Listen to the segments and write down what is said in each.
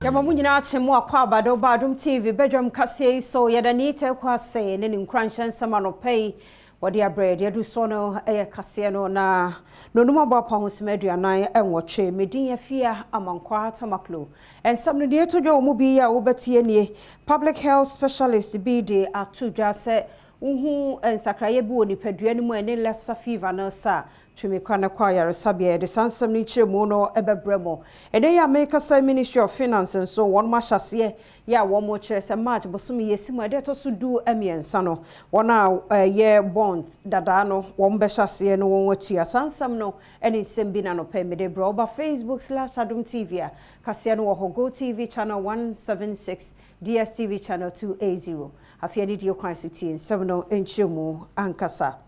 Yamamunyina achemu akwa Badwam TV Badwam kase so yadanite kwa se ne nkranshan sama no pay wode abred yadu so no kase no na nonuma bo apa hosimaduanan enwoche medin yafia amankwa tamaklo ensam no de todwo mu bi ya wobetie nie public health specialist bi de atudwa se uhu ensakraye bi oni padua ni mu ene lassa fever na sa twimekwa na kwa yaresabia de sansam ni chemu no ebebremo ene ya America State Ministry of Finance so won ma hyase ya wo mo kire se March bosumi yesimu ede to so du emiensa no wona ye bond dada no won be hyase no won watua sansam no ene sembi na no pemede bro over Facebook/Adom TV kase no wo Go TV channel 176 DSTV channel 280 afia ni dio kwan suti nsem no enchemu ankasa.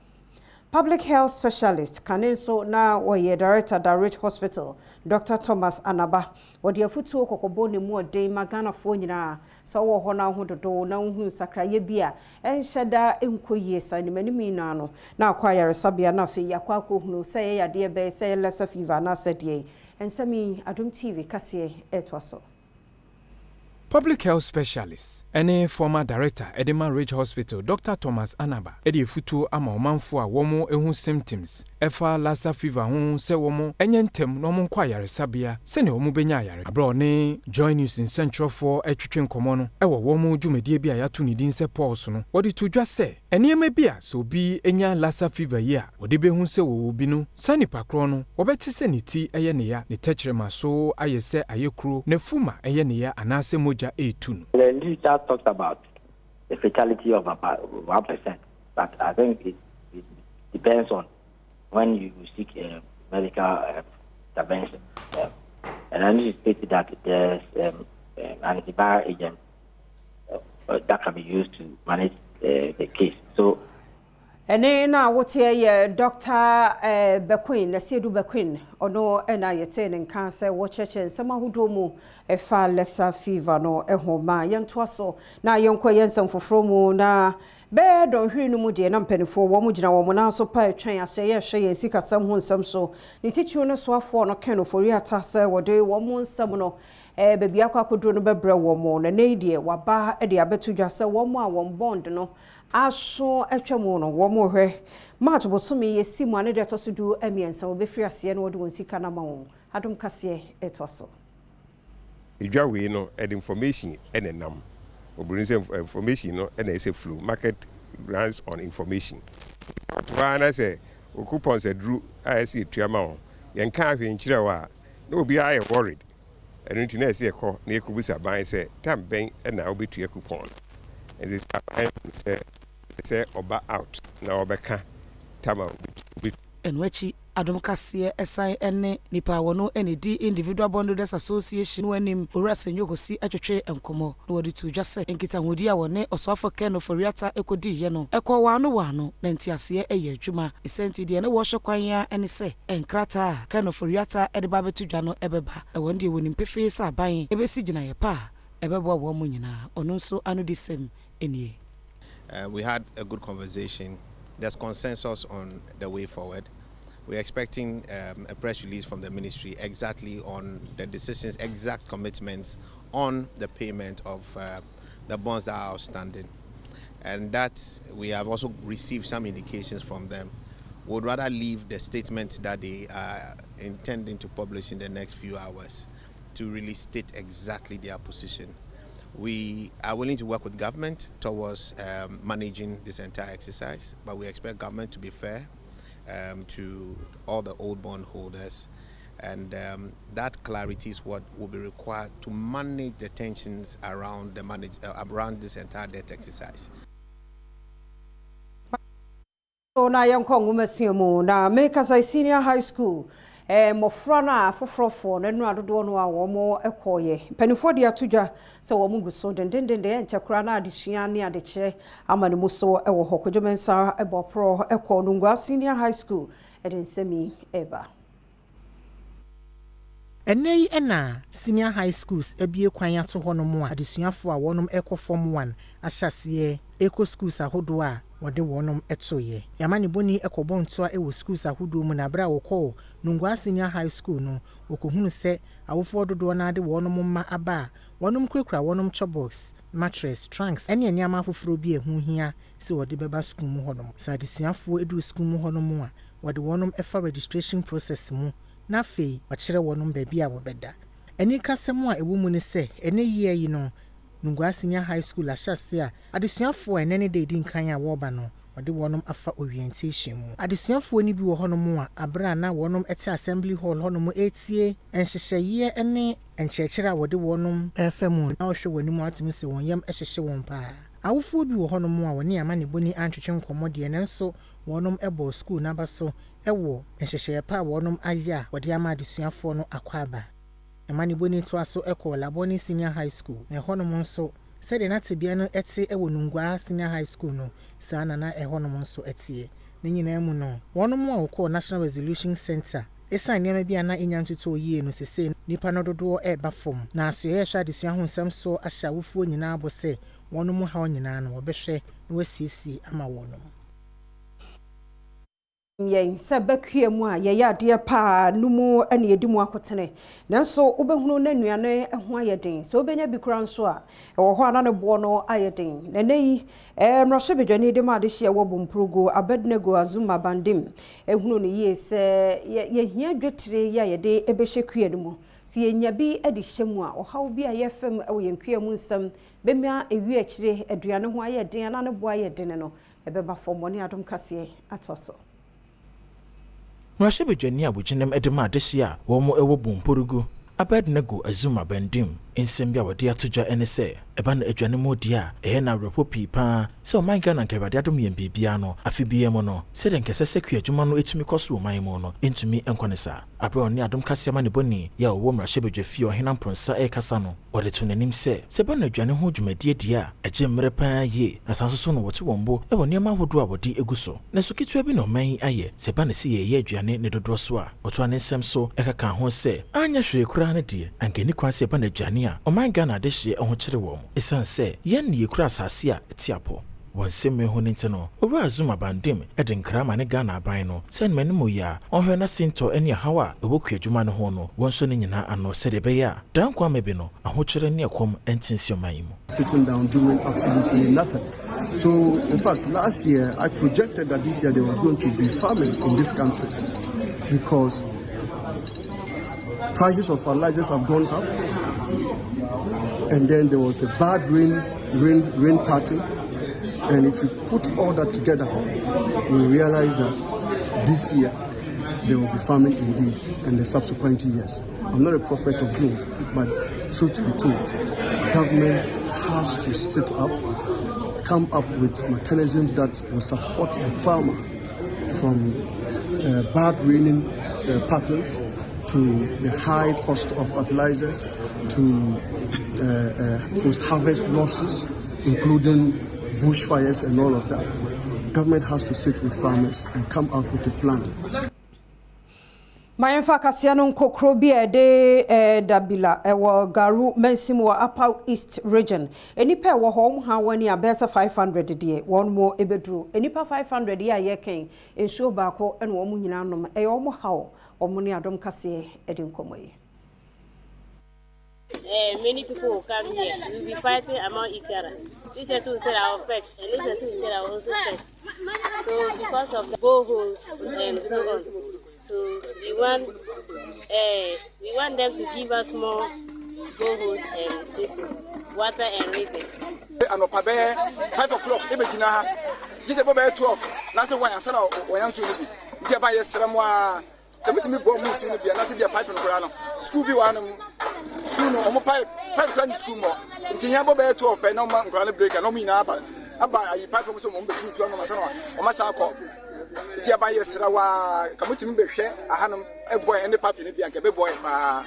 Public health specialist Kanenso na woye director Direct Hospital Dr. Thomas Anaba wodi afutu okokobo ne mu odin magana fo nyina so wo ho na hododo na hu sakraye bia enhyeda enkoyie sanimani na no na akwa yaresabia na fe yakwa kohunu se yade be se lessa fever na sedie ensami Adom TV kase etwaso. Public health specialist, any former director, Adom Ridge Hospital, Dr. Thomas Anaba, Edi Futu ama omanfo a womo ehu symptoms, efa Lassa fever hu se womo enyentem no mo kwa yaresabia, se ne womo benya yare. Abro ne Join News in Central for etwetwe nkomo no, ewo womo dwumedie bia yato ne din se pulse no, wodi to dwa se, eniyema bia so bi enya Lassa fever yi a, wodi be hu se wo bi no, sanipa kro no, wobeti se ne ti eye ne ya, ne tekyerema so ayese ayekuro, ne fuma eye ne ya anase moja A2. The literature talks about the fatality of about 1%, but I think it depends on when you seek medical intervention. And I need to state that there's an antiviral agent that can be used to manage the case. So, ene na wote ye Dr. Bequin na Sedu Bequin ono ena yete ne nkan se wo cheche nsema hudo mu efa Lassa fever no ehoma yentoaso na yenkwa yensam foforo mu na be don hwiri no mu de na mpanifo wo mu gina wo mu na so pa etwen aso ye hwe ye sika sam hu nsam so ni tichu no so afo no ken ofori ata se wo de wo mu nsam no bebi akwa akodro no bebre wo mu na neidie waba de abetudwa se wo mu a wo bond no aso etwemu no wo mo hwe March bosumi yesimu ane de toso du emiensa obefiri ase no wode wonsika na ma wo Adom kase etoso idwa we no information enenam oburin say information no ena say flow market runs on information wa na say coupons adru IC tuama wo yenka ahwe nkire wa na obi aye worried enu na say ekọ na ekobusa ban say tam ben na obetua coupon and this say oba out na obeka tama enwachi Adom kase esan ene nipa wono enedi individual bondholders association wanim orasenyo hosi atwetwe enkomo no wodi to dwase enkita hodi a wone osofo ken oforiata ekodi ye no ekọ wano na ntiase eye adwuma esenti de ne wo hwekwan ya ene se enkrata ken oforiata edeba betudwa no ebeba e wonde wonim pefe sa ban ebesi gina ye pa ebebo wo mo nyina ono nso anu disem enie. We had a good conversation. There's consensus on the way forward. We're expecting a press release from the ministry exactly on the decisions, exact commitments on the payment of the bonds that are outstanding. And that we have also received some indications from them. We would rather leave the statement that they are intending to publish in the next few hours to really state exactly their position. We are willing to work with government towards managing this entire exercise, but we expect government to be fair to all the old bond holders, and that clarity is what will be required to manage the tensions around around this entire debt exercise. So na yanko ngumesiemu na America Senior High School mofra na fofrofo na nu adodo no a wo mo ekoye panifo de atudwa se wo mugu so dendendende enchekura na adesua ne adekire amane mu so ewo hokojomensa ebopro eko nungwa Senior High School edensemi eba Enei ena Senior High Schools ebie kwan ato hono mu adesuafo a wonom ekọ form 1 ahyase eco schools ahodo a wɔde wɔnom ɛtoyɛ yamani boni ekɔbɔ ntoa ɛwɔ schools ahodoɔ mu na bra wɔkɔ Nungwa Senior High School no wɔkɔhunu sɛ awofo dodoɔ na ade wɔnom ma aba wɔnom kurakura wɔnom chobox mattress trunks ɛne nneɛma afoforo bi ɛho hia sɛ wɔde bɛba school mu hɔnom sɛ adesuafoɔ edu school mu hɔnom a wɔde wɔnom ɛfa registration process mu na afei wɔkyerɛ wɔnom baabi a wɔbɛda ɛne kasɛm a ɛwɔ mu ne sɛ ɛne yie yi no Nungwa Senior High School ahyase a adesuafoɔ ɛne ne de nkan a wɔba no wɔde wɔnom afa orientation mu adesuafoɔ ni bi wɔ hɔnom a abra na wɔnom ɛte assembly hall hɔnom etie nhyehyɛeɛ ɛne nkyerɛkyerɛ a wɔde wɔnom ɛfa mu na wɔhwɛ wɔn anim atemi sɛ wɔn yam ɛhyehyɛ wɔn paa awofoɔ bi wɔ hɔnom a wɔne amane boni antwetwe nkɔmmɔ deɛ nanso wɔnom ɛbɔ school naba so ɛwɔ nhyehyɛeɛ pa a wɔnom ayɛ a wɔde ama adesuafoɔ no akɔ aba amane boni to aso ɛkɔ Labone Senior High School na hɔnom nso said na tebia no ete ewo Nungwa Senior High School no saa na ɛhɔnom nso etie ne nyinaa mu no wɔnom a wɔkɔ National Resolution Center esan nneɛma bi ana enya ntoto yie no sese nipa no dodoɔ ɛba fam na aso yɛ hwɛ adesua ho nsɛm so ahya wofuo nyinaa bɔ sɛ wɔnom ha nyinaa no wɔbɛhwɛ na wasiesie ama wɔnom yen se bekue mu a ye yade pa numu ene yedimu akotene nanso obehunu na nuane ho ayeden so obenya bi kura nso a ewo ho ana ne bo no ayeden na nei mrahye bedwane de ma de hye wo bomprogo abednego azuma bandim ehunu ne ye se ye hia dwetire ya ye de ebehye kue ne mu si yenya bi ede hyemu a ohaw bi a ye fam ewo yenkue mu nsam bemia ewi akire aduane ho ayeden ana ne bo ayeden no ebeba fomone Adom kase atoso Mrahye bedwane aboginem edema adehye wo mo ewo bomporugu Abednego Azuma bandim ensem bia wode atodwa ene se eba na adwane mu dia na repo pipa se o manga na nkabade Adom yem bibia no afibie mu no se de nkese sekua adwuma no etumi koso o man mu no entumi enkonesa abre oni Adom kase ma ne boni ya wo mrahye bedwafie ohena mponsa kasa no wode to nanim se ba na adwane ho dwumadie dia agye mre pa ye na sanso so no wote wombo ewo niam ahodo a wode eguso na so kitua bi no man aye se ba na se ye adwane ne dodo so a woto anesem so ekaka ho se anya hwe kura ne die ankeni kwase ba na adwane a omanga na adehye ho kyere wo esan se yen ne yekura asase a etiapo wonseme ho nti no owura Azuma bandim ede nkrama ne Ghana aban no sen menimo ya ohwe na sinto ene hawa ewokua adwuma no ho no wonso ne nyina ano sede be ya dankwa mebi no ahokyere ne ekom entinsi oman mu sitting down doing absolutely nothing. So in fact last year I projected that this year there was going to be famine in this country because prices of fertilizers have gone up and then there was a bad rain pattern. And if you put all that together, we realize that this year there will be famine indeed, and the subsequent years. I'm not a prophet of doom, but truth be told, government has to sit up, come up with mechanisms that will support the farmer from bad raining patterns to the high cost of fertilizers to post-harvest losses, including bushfires and all of that. Government has to sit with farmers and come out with a plan. Mayemfa kasiano nkokro bi de dabila ewo garu mensimu wa Upper East region enipa ewo ho ha wani abeta 500 die won mo ebedru enipa 500 ya yeken ensuo baako ene wo mu nyina nom eyo mo hawo omo ni Adom kase edinkomoyi. Many people will come here. We'll be fighting among each other. This year too said I will fetch, and this year too said I will also fetch. So because of the boreholes and so on, so we want them to give us more boreholes and this water and rivers. And 5 o'clock, this is about 12. Now say why answer or answer me. Jaba yesterday Somebody me born musu ni bia na se bia pipe no kora no school bi wa no school no omo pipe kran school mo ntinya bo be to ope no ma nkora no break no mi na aba ayi pipe mo so mo be kusu no ma se no o ma sa akọ ti aba yesra wa kamutimi be hwe ahanom e boy ene pipe ni bia nke be boy pa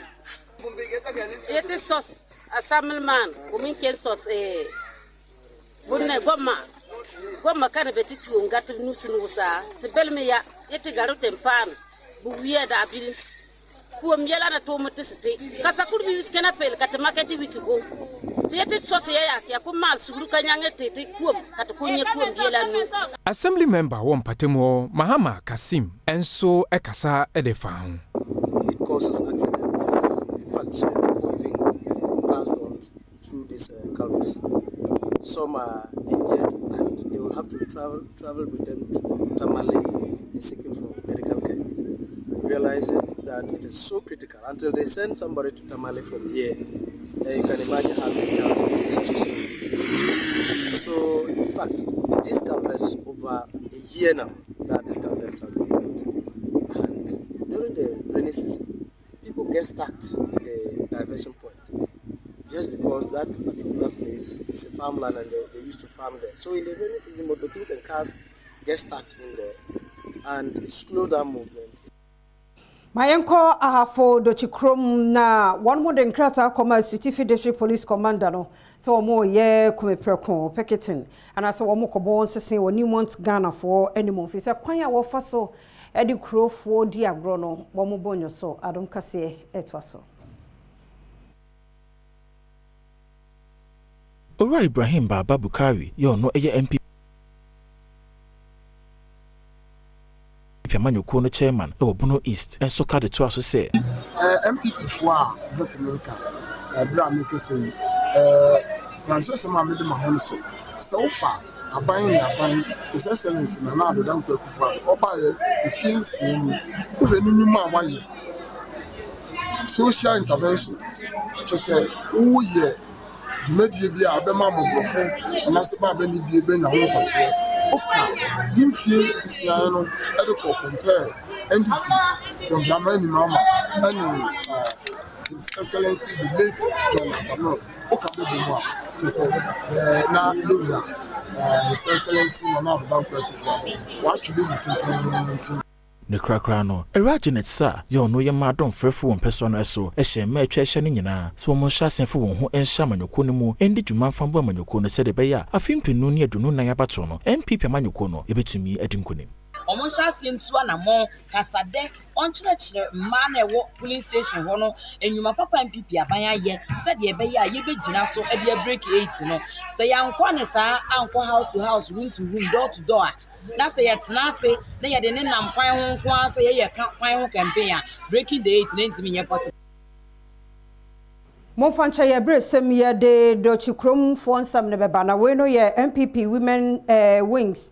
yete sauce assembly man o min ken sauce bunne gomma kana betitu ngatu nusu nusa te belme ya yete garote pan buwiya da bil kuom yela na to mutisiti kasa kurbi wiskena pel kata market wiki go tete sose ya kuma suguru kanyange tete kuom kata kunye kuom yela no. Assembly member won patemo Mahama Kasim enso ekasa edefa. It causes accidents. In fact, some people even passed on through this culverts. Some are injured and they will have to travel with them to Tamale and seeking for medical care. Realizing that it is so critical until they send somebody to Tamale from here, you can imagine how medical situation will be. So, in fact, this culverts over a year now that this culverts has been built. And during the rainy season, people get stuck in the diversion point just because that particular place is a farmland and they used to farm there. So in the rainy season, motorcycles and cars get stuck in there and it slows down movement. Mayenko ahafo dochikrom na one more than krata koma city district police commander no so omo ye kumepreko picketing and as omo kobo nsese woni want Ghana for anymore fi se kwan ya wo fa so edi krofo di agro no omo bonyo so Adom kase etwa so. Ora Ibrahim Baba Bukari yo no eye MP Fiamanyoko no chairman e Bono East and so ka de to aso say MPP fo a but America bra make say Francis ma me de mahon so far aban ni aban his excellency na na do kwakufa oba ye fiancy ni ube ni nyuma waye social interventions just say who ye jumedi bi a abema mobofo na se ba ba ni bi be nya ho faso oka dimfie sia no ediko compare NDC John Dramani Mama and His Excellency the late John Atanos oka be mo to say na lura His Excellency Mama Banko Akufo what to be with ne krakra no Eraginet sa yo no ye madon frefo won personal so e hye ma atwa hye ne nyina so mo hyasenfo won ho enhya manyoko no mu endi dwuma fambo manyoko no se de be ya afimpinu ne adunu nan abato no MPP manyoko no yebetumi adinkonim omo hyase ntua na mo kasade onkyerɛkyerɛ mma na ɛwɔ police station hɔ no enyuma papa MPP aban ayɛ sɛ de be ya yebegyina so e de break 8 no sɛ yankɔ ne saa ankɔ house to house room to room door to door na say yetna say na ye de ne nam kwan ho nko ase ye kwan ho campaign breaking the 8 na ntimi ye possible mo fancha ye bresem ye de dochikrom fo nsam ne beba na we no ye MPP women wings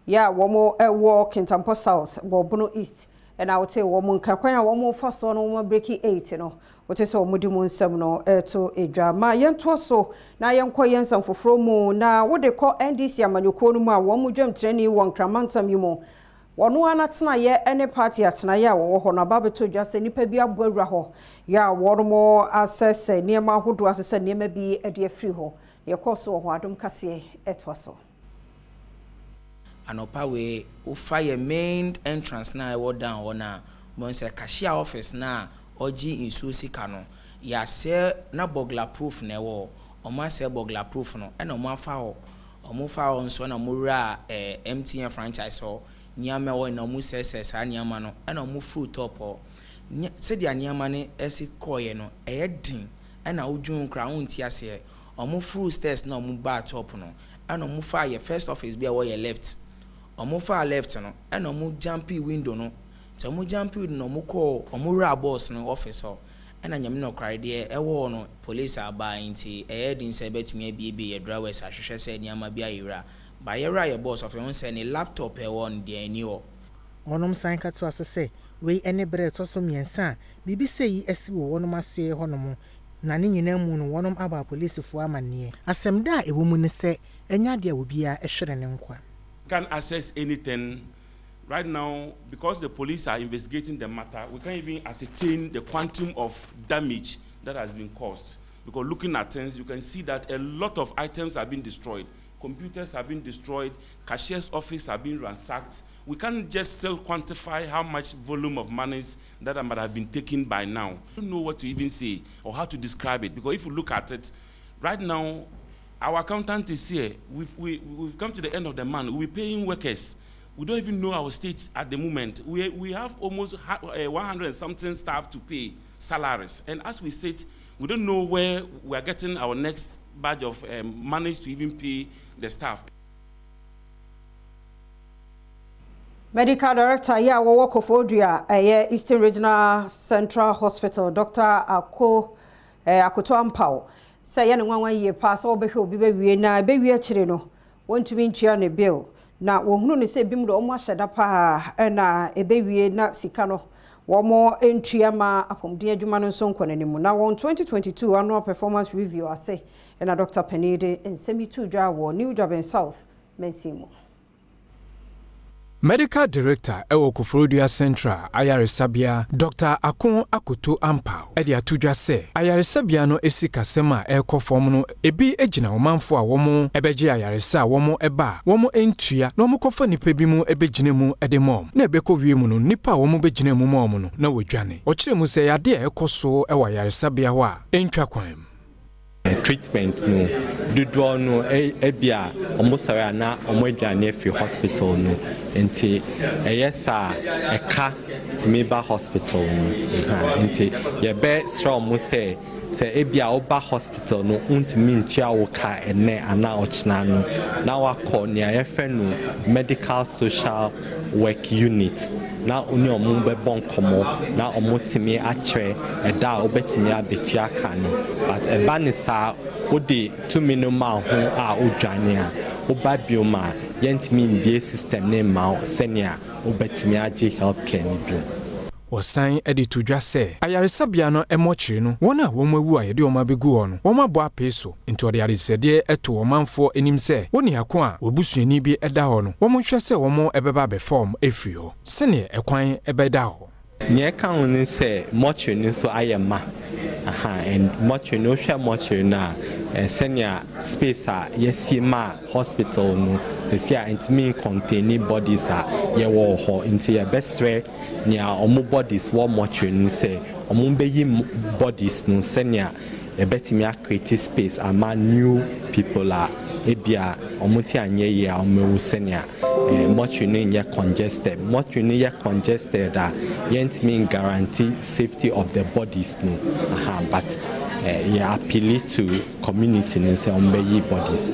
ya womo wo Kintampo South Bono East and I would say woman kakwan a womo fa so no woman breaking 8 no wote so mudi mu nsam no to edwama yento so na yenkɔ yensam foforo mu na wode kɔ NDC amanyoko no mu a womo dwam treni won kramantam yimo wono anatena ye any party atena ye a wo ho no babeto dwa se nipa bi aboawura ho ya wono mo asese niema hodo asese niema bi ede afiri ho ye kɔ so ho Adom kase etwa so anopa we o fire main entrance na e down ona bon se cashier office na oji insu sika no ya se na burglar proof na wo o ma se burglar proof no e na mo afa ho o mo fa ho nso na mo wura MTN franchise ho nyame wo na mo se sa nyama no e na mo fruit top ho se dia nyama ne esi koye no e din e na odwun kra ho nti ase o mo fruit stairs na o mo bar top no e na mo fa ye first office bia wo ye left omo far left no and omo jumpy window no so omo jumpy no omo call omo ra boss no office ho and anyam no kware de e wo no police aba nti e din se betumi abiebe ye drivers ahwehwe se niama bia yira ba ye ra ye boss of won se ni laptop e won de ani ho onom san ka to aso se we ene bre to so miensa bibi se yi esi wo wonom asoe honom na ne nyina mu no wonom aba police fo amanne asem da e wo mu ne se enya de obia ehwere ne nkwa can't assess anything right now because the police are investigating the matter. We can't even ascertain the quantum of damage that has been caused. Because looking at things, you can see that a lot of items have been destroyed. Computers have been destroyed. Cashier's office have been ransacked. We can't just still quantify how much volume of monies that might have been taken by now. I don't know what to even say or how to describe it. Because if you look at it, right now, our accountant is here. We've come to the end of the month. We're paying workers. We don't even know our state at the moment. We have almost 100 and something staff to pay salaries. And as we sit, we don't know where we are getting our next batch of money to even pay the staff. Medical Director ya wo Kofodua Eastern Regional Central Hospital Dr. Akoto Ampao say yan nwanwan ye pass obehwe obi bewie na bewie akire no wontumi ntua ne bill na wo hunu ne se bim do omo ahyeda pa na ebewie na sika no wo mo entua ma apomden adwuma no nso nkwananimu na won 2022 annual performance review ase na Dr. Penede nsemitu dwa wo New Durban South Mensimu. Medical Director Ewo Kofrodua Central Ayaresabia Dr. Akoto Ampao edi atudwa se Ayaresabia no esikasema ekofom no ebi ejina omanfo a womo ebeje ayaresa womo eba womo entua na womo kofa nipa bi mu ebegine mu edemom na ebekọ wiemu no nipa womo begine mu mom no na wodwane o kire mu se yade ekoso ewa Ayaresabia ho a entwa kwan treatment no dodo no ebia omosare na omodwane fi hospital no enti eyesa eka timiba hospital no enti ye be sure mo se ebia oba hospital no untimi ntua wo ka ene ana ochina no na wakọ ne ayefe no medical social work unit na oni omo be bon komo na omo timi akre eda obetimi abetua ka no but ebanisa odi to minimum ho a odwane a oba bioma yentimi mbie system ne ma senior obetimi age healthcare ni bio Osan editu dwa se Ayaresabia no emochiri no wona womawu ayede omabegu ho no womabo apeso nti ode aresede eto omanfo enim se woni ako a obusuani bi eda ho no womonhwe se womo ebeba be form efri ho sene ekwan ebeda ho nye kan ni se mochiri ni so ayema and mochiri no hwe mochiri na senior space a yesima hospital no se a intimi contain bodies a ye wo ho nti ye besre nia omo bodies wo mochiri ni se omo beyi bodies no senior e betimi create space ama new people a ebia omo ti anye ye a omo senior mochiri ni ye congested a yentimi guarantee safety of the bodies no but yeah, appeal to community and say ombeyi bodies.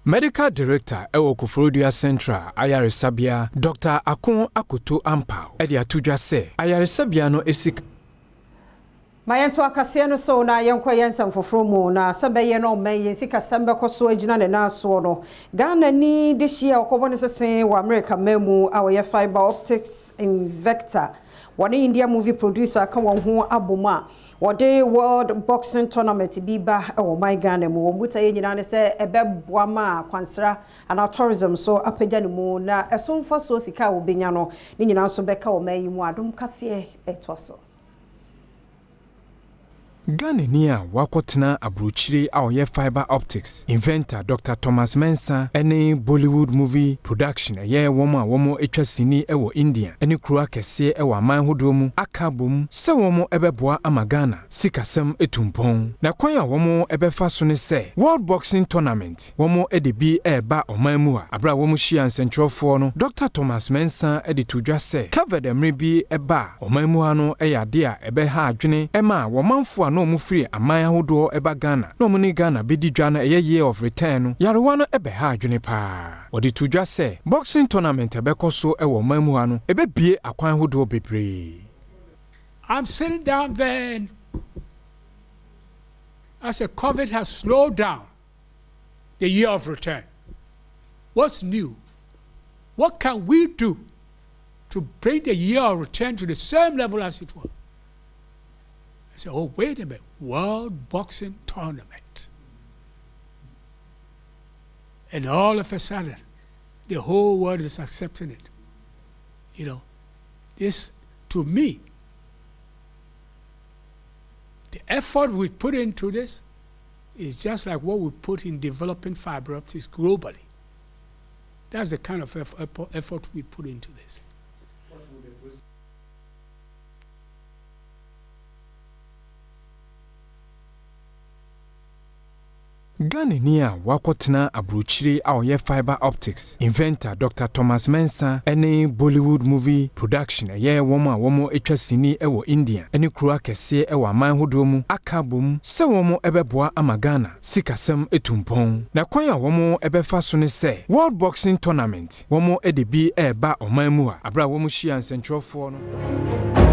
Medical Director Ewo Kofrodua Central Ayaresabia Dr. Akoto Ampao edi atudwa se Ayaresabia no esik Mayanto akase no so na yenkwa yensam foforo mu na sabeye no men yensika sambe koso agina ne naso no Ghana ni de hia okobo ne sesen wa America memu a wo fiber optics investor One India movie producer kan won ho aboma wode World Boxing Tournament biba e my Ghana mu wombuta ye nyina ne se ebeboa ma kwansra ana tourism so apagya ne mu na esomfa so sika wo benya no ne nyina so beka wo mayi mu adom kase etoso Ghana ni a wakotena abrochire a oye fiber optics inventor Dr. Thomas Mensah ene Bollywood movie production ye womo etwa sini ewo India ene kura kese ewo aman hodo mu akabom se womo ebeboa ama Ghana sikasem etumpon na kwan a womo ebefa so ne se World Boxing Tournament womo edebi eba oman mu a abra womo hia nsentrofo no Dr. Thomas Mensah editudwa se covered emrebi eba oman mu ano eyade a ebe ha adwene ema womanfo no mu free amaya hodo eba Ghana no mu ni Ghana bedi dwa na year of return yarewa no ebe ha adwene pa odi tudwa se boxing tournament ebe koso ewo mamu ano ebe bie akwan hodo bebre. I'm sitting down there and I said COVID has slowed down the year of return. What's new? What can we do to bring the year of return to the same level as it was? I said, oh, wait a minute, World Boxing Tournament. And all of a sudden, the whole world is accepting it. You know, this, to me, the effort we put into this is just like what we put in developing fiber optics globally. That's the kind of effort we put into this. Ghana ni a wakotena abrochire a oye fiber optics inventor Dr. Thomas Mensah ene Bollywood movie production eye womo etwa sini ewo India ene kura kese ewo aman hodo mu akabom se womo ebeboa ama Ghana sikasem etumpon na kwan a womo ebefa so ne se World Boxing Tournament womo edebi eba oman mu a abra womo hia nsentropho no